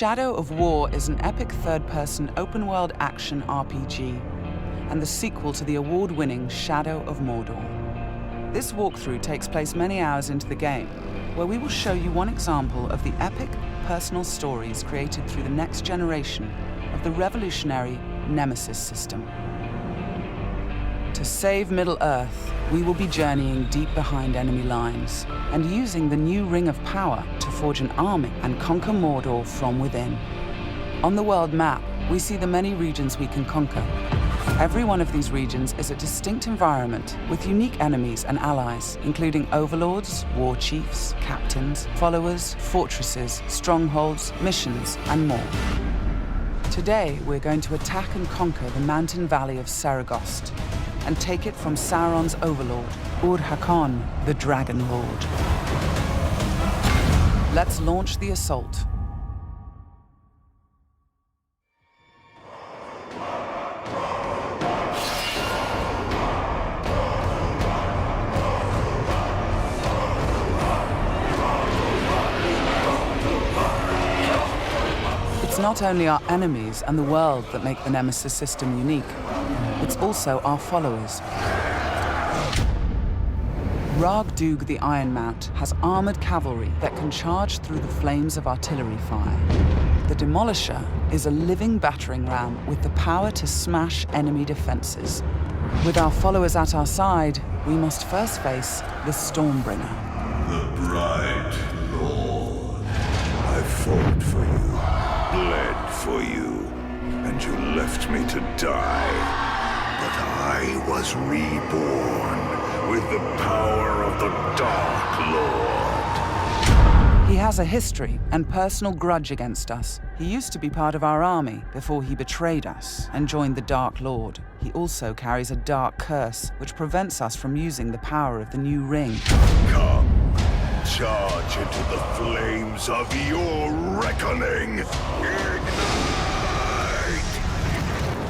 Shadow of War is an epic third-person open-world action RPG and the sequel to the award-winning Shadow of Mordor. This walkthrough takes place many hours into the game, where we will show you one example of the epic, personal stories created through the next generation of the revolutionary Nemesis system. To save Middle-earth, we will be journeying deep behind enemy lines and using the new Ring of Power to forge an army and conquer Mordor from within. On the world map, we see the many regions we can conquer. Every one of these regions is a distinct environment with unique enemies and allies, including overlords, war chiefs, captains, followers, fortresses, strongholds, missions, and more. Today, we're going to attack and conquer the mountain valley of Saragost and take it from Sauron's overlord, Ur-Hakon, the Dragon Lord. Let's launch the assault. It's not only our enemies and the world that make the Nemesis system unique, it's also our followers. Ragdug the Iron Mount has armored cavalry that can charge through the flames of artillery fire. The Demolisher is a living battering ram with the power to smash enemy defenses. With our followers at our side, we must first face the Stormbringer. The bright Lord. I fought for you, bled for you, and you left me to die. But I was reborn with the power of the Dark Lord. He has a history and personal grudge against us. He used to be part of our army before he betrayed us and joined the Dark Lord. He also carries a dark curse which prevents us from using the power of the new ring. Come, charge into the flames of your reckoning. Ignite!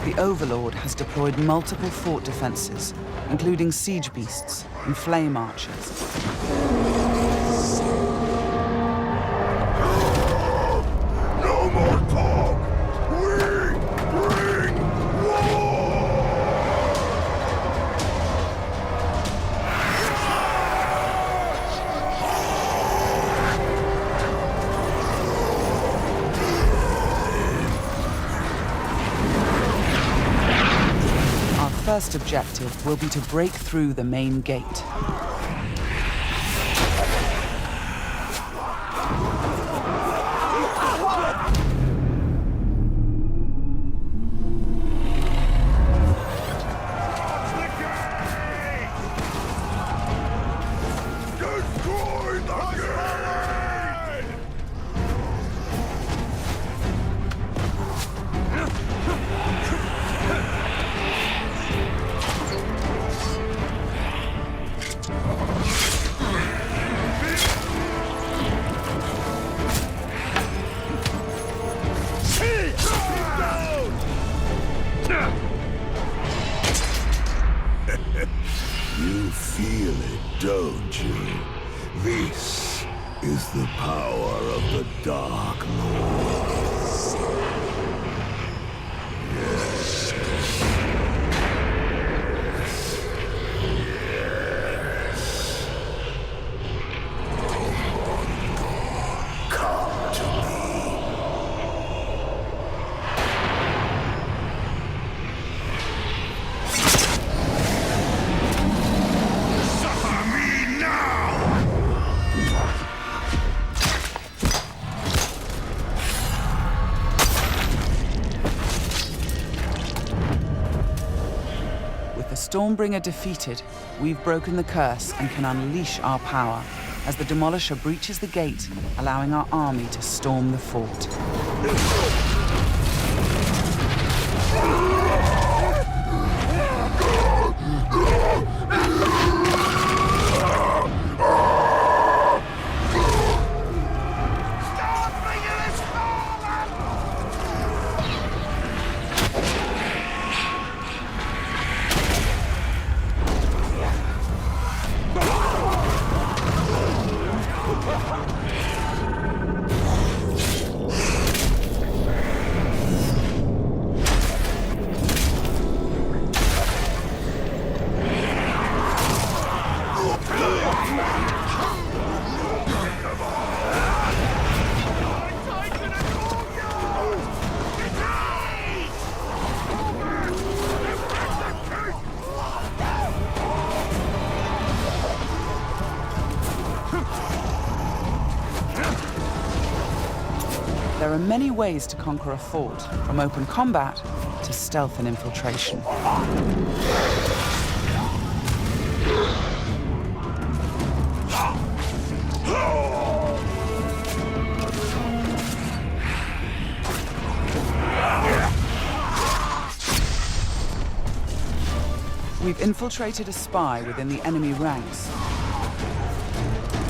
The Overlord has deployed multiple fort defenses, including siege beasts and flame archers. No more talk! We bring war! Our first objective will be to break through the main gate. Destroy the gate! You feel it, don't you? This is the power of the Dark Lord. Yes. Yes. Come to me. Suffer me now! With the Stormbringer defeated, we've broken the curse and can unleash our power as the Demolisher breaches the gate, allowing our army to storm the fort. There are many ways to conquer a fort, from open combat to stealth and infiltration. We've infiltrated a spy within the enemy ranks.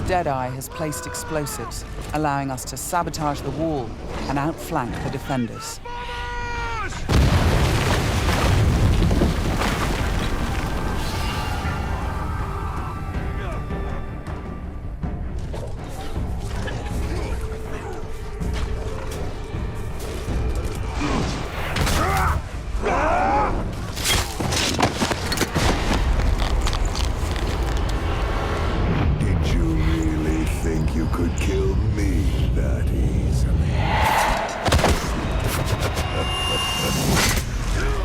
Deadeye has placed explosives, allowing us to sabotage the wall and outflank the defenders.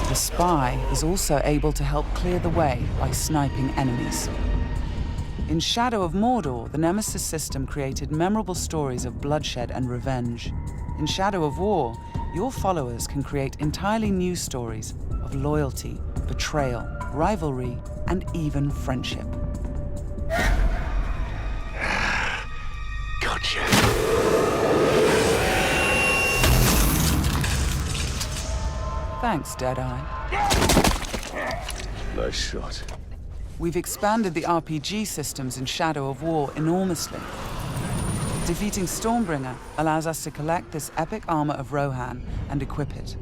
The spy is also able to help clear the way by sniping enemies. In Shadow of Mordor, the Nemesis system created memorable stories of bloodshed and revenge. In Shadow of War, your followers can create entirely new stories of loyalty, betrayal, rivalry, and even friendship. Gotcha. Thanks, Deadeye. Nice shot. We've expanded the RPG systems in Shadow of War enormously. Defeating Stormbringer allows us to collect this epic armor of Rohan and equip it.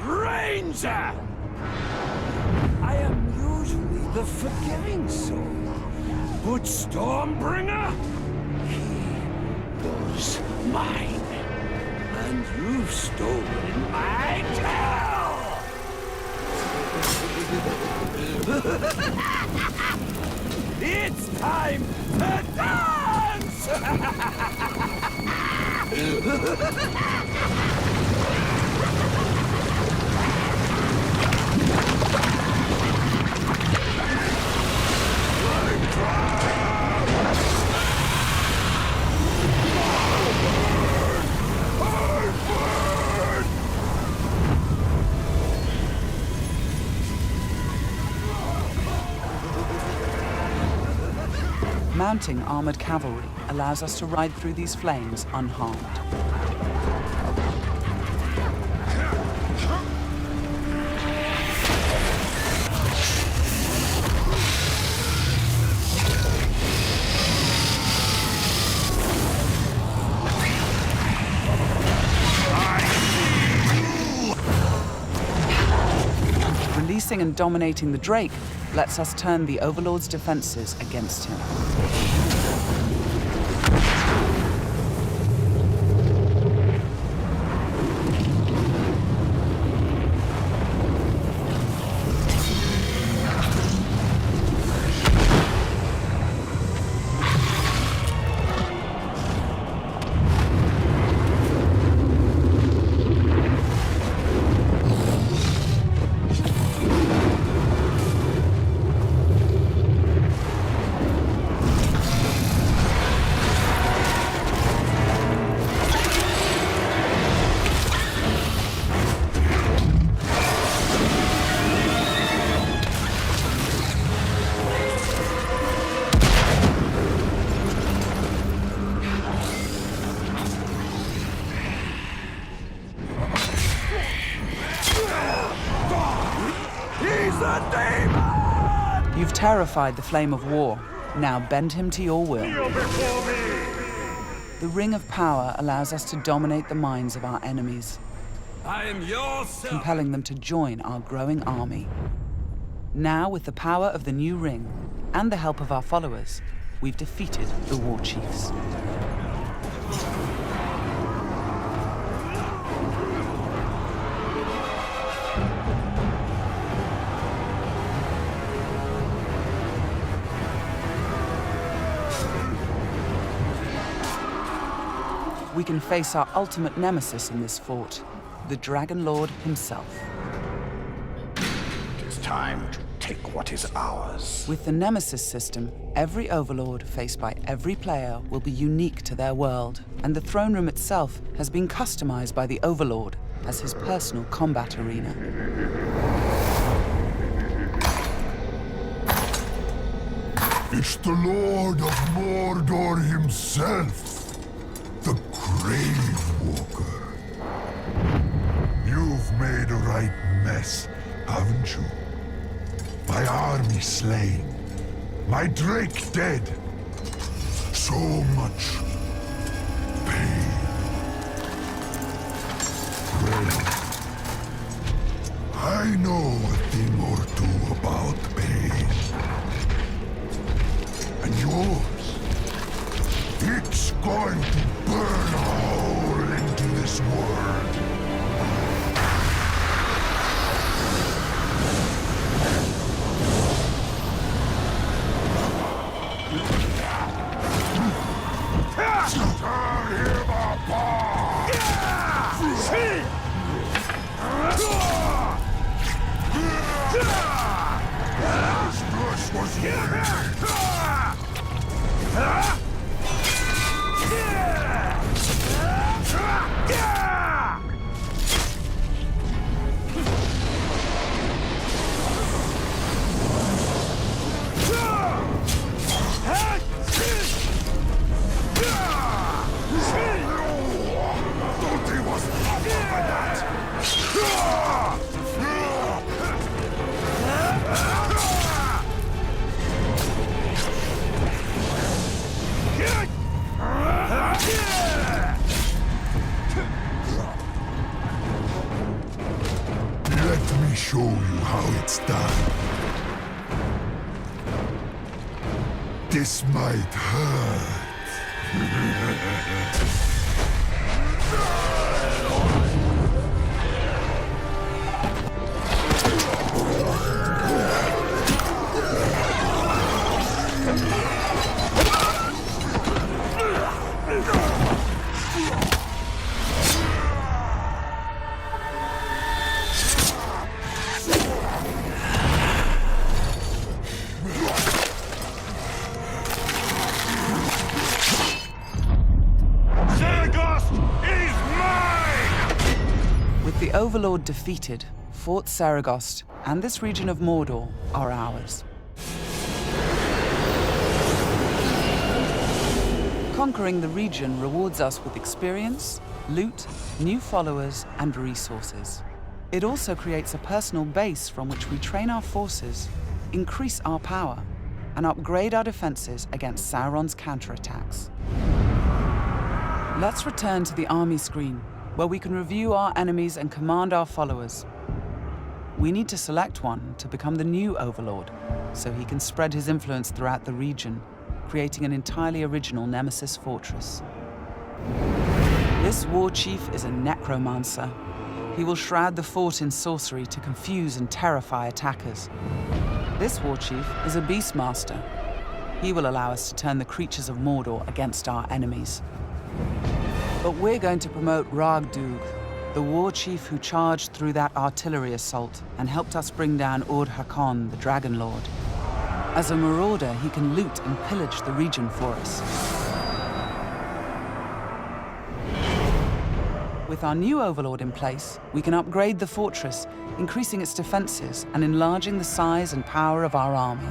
Ranger! I am usually the forgiving soul, but Stormbringer, he was mine, and you've stolen my tail! It's time to dance! Mounting armored cavalry allows us to ride through these flames unharmed. Releasing and dominating the Drake lets us turn the Overlord's defenses against him. You've terrified the Flame of War. Now bend him to your will. The Ring of Power allows us to dominate the minds of our enemies, I am your compelling them to join our growing army. Now, with the power of the new ring and the help of our followers, we've defeated the War Chiefs. we can face our ultimate nemesis in this fort, the Dragon Lord himself. It is time to take what is ours. With the Nemesis system, every Overlord faced by every player will be unique to their world, and the throne room itself has been customized by the Overlord as his personal combat arena. It's the Lord of Mordor himself, the Grave Walker. You've made a right mess, haven't you? My army slain, my Drake dead. So much pain. Well, I know a thing or two about pain. And yours, it's going to burn a hole into this world. Tear him apart! This was Let me show you how it's done. This might hurt. With the Overlord defeated, Fort Saragost and this region of Mordor are ours. Conquering the region rewards us with experience, loot, new followers, and resources. It also creates a personal base from which we train our forces, increase our power, and upgrade our defenses against Sauron's counterattacks. Let's return to the army screen, where we can review our enemies and command our followers. We need to select one to become the new Overlord, so he can spread his influence throughout the region, creating an entirely original Nemesis fortress. This war chief is a necromancer. He will shroud the fort in sorcery to confuse and terrify attackers. This war chief is a beastmaster. He will allow us to turn the creatures of Mordor against our enemies. But we're going to promote Ragdug, the war chief who charged through that artillery assault and helped us bring down Ord-Hakon, the Dragon Lord. As a marauder, he can loot and pillage the region for us. With our new Overlord in place, we can upgrade the fortress, increasing its defenses and enlarging the size and power of our army.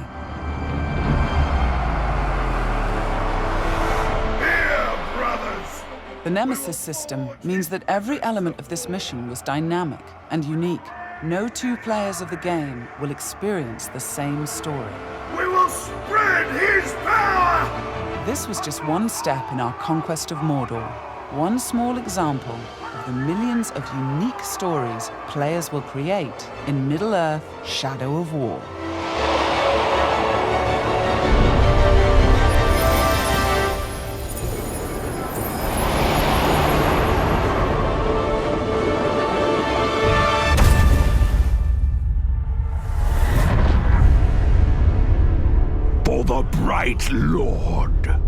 The Nemesis system means that every element of this mission was dynamic and unique. No two players of the game will experience the same story. We will spread his power! This was just one step in our conquest of Mordor. One small example of the millions of unique stories players will create in Middle-earth: Shadow of War. For the Bright Lord.